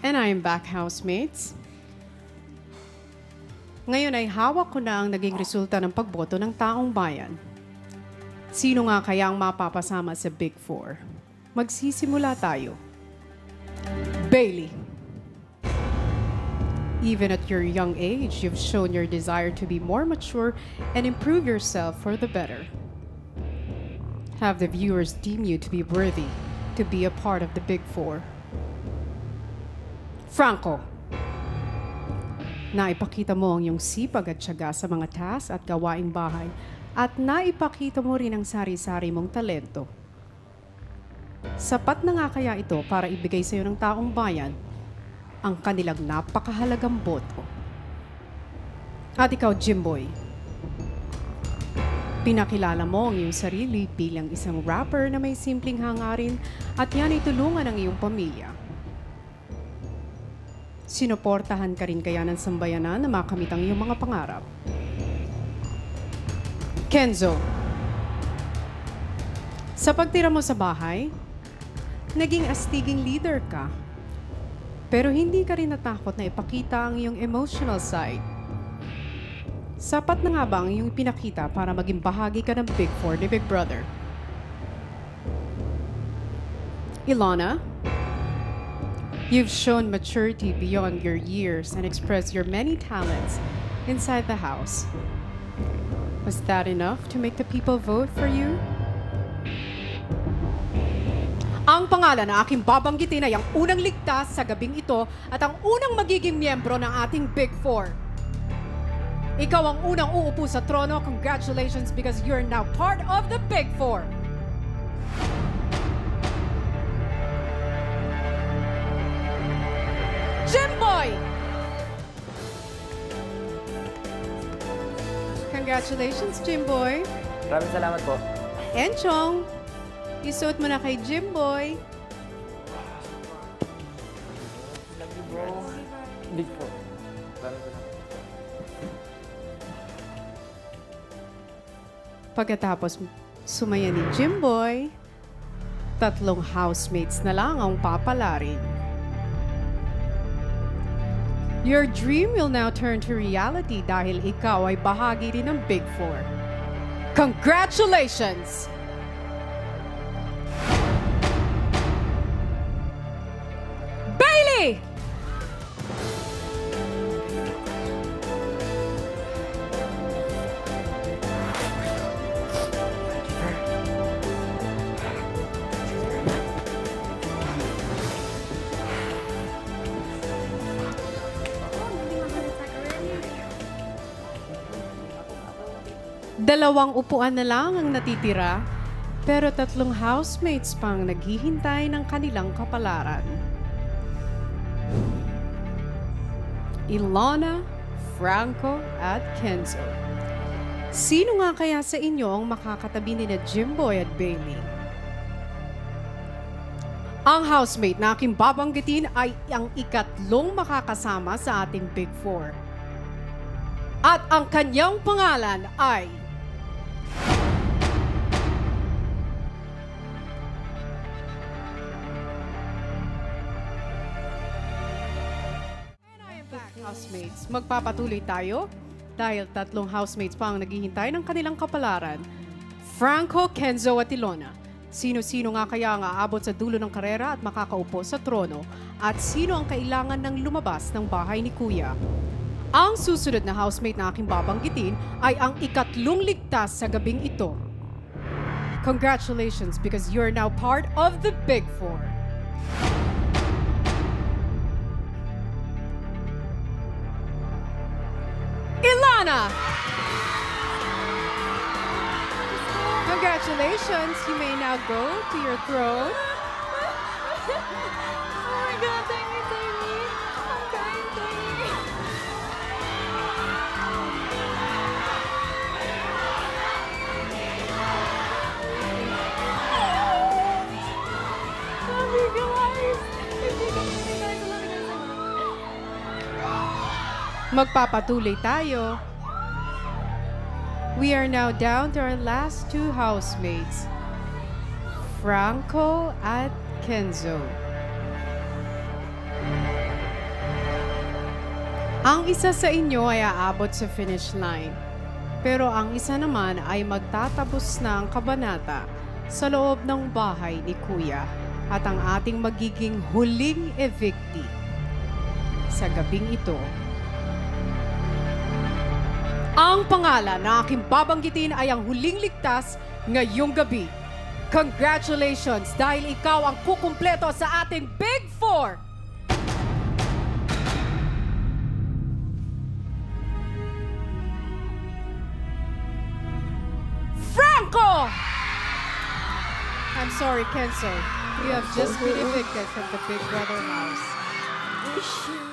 And I am back, housemates. Ngayon ay hawak ko na ang naging resulta ng pagboto ng taong bayan. Sino nga kaya ang mapapasama sa Big Four? Magsisimula tayo. Bailey. Even at your young age, you've shown your desire to be more mature and improve yourself for the better. Have the viewers deem you to be worthy to be a part of the Big Four? Franco. Naipakita mo ang iyong sipag at tiyaga sa mga task at gawaing bahay at naipakita mo rin ang sari-sari mong talento. Sapat na nga kaya ito para ibigay sa iyo ng taong bayan ang kanilang napakahalagang boto. At ikaw, Jimboy, pinakilala mo ang iyong sarili bilang isang rapper na may simpleng hangarin at yan ay tulungan ang iyong pamilya. Sinuportahan ka rin kaya ng sambayanan na makamit ang iyong mga pangarap. Kenzo, sa pagtira mo sa bahay, naging astiging leader ka. Pero hindi ka rin natakot na ipakita ang iyong emotional side. Sapat na nga ba ang iyong pinakita para maging bahagi ka ng Big Four ni Big Brother? Ilona, you've shown maturity beyond your years and expressed your many talents inside the house. Was that enough to make the people vote for you? Ang pangalan na aking babanggitin ay ang unang ligtas sa gabing ito at ang unang magiging miyembro ng ating Big Four. Ikaw ang unang uupo sa trono. Congratulations because you're now part of the Big Four. Jimboy! Congratulations, Jimboy. Maraming salamat po. Enchong, isuot mo na kay Jimboy. Love you, bro. Big po. Maraming salamat. Pagkatapos sumaya ni Jimboy, 3 housemates na lang ang papalarin. Your dream will now turn to reality dahil ikaw ay bahagi rin ng Big Four. Congratulations! Bailey! Dalawang upuan na lang ang natitira, pero 3 housemates pang naghihintay ng kanilang kapalaran. Ilona, Franco, at Kenzo. Sino nga kaya sa inyo ang makakatabi ni na Jimboy at Bailey? Ang housemate na aking babanggitin ay ang ikatlong makakasama sa ating Big Four. At ang kanyang pangalan ay housemates. Magpapatuloy tayo dahil 3 housemates pa ang naghihintay ng kanilang kapalaran. Franco, Kenzo at Ilona. Sino-sino nga kaya ang aabot sa dulo ng karera at makakaupo sa trono? At sino ang kailangan ng lumabas ng bahay ni Kuya? Ang susunod na housemate na aking babanggitin ay ang ikatlong ligtas sa gabing ito. Congratulations because you're now part of the Big Four. Ilana! Congratulations! You may now go to your throne. Oh my God, thank you, Tony. I'm crying, Tony. Love you guys. Love you guys. Magpapatuloy tayo. We are now down to our last 2 housemates, Franco at Kenzo. Ang isa sa inyo ay aabot sa finish line. Pero ang isa naman ay magtatapos na ang kabanata sa loob ng bahay ni Kuya at ang ating magiging huling evictee sa gabing ito. Ang pangalan na aking babanggitin ay ang huling ligtas ngayong gabi. Congratulations dahil ikaw ang kukumpleto sa ating Big Four! Franco! I'm sorry, Kenzo. You have just been evicted from the Big Brother house.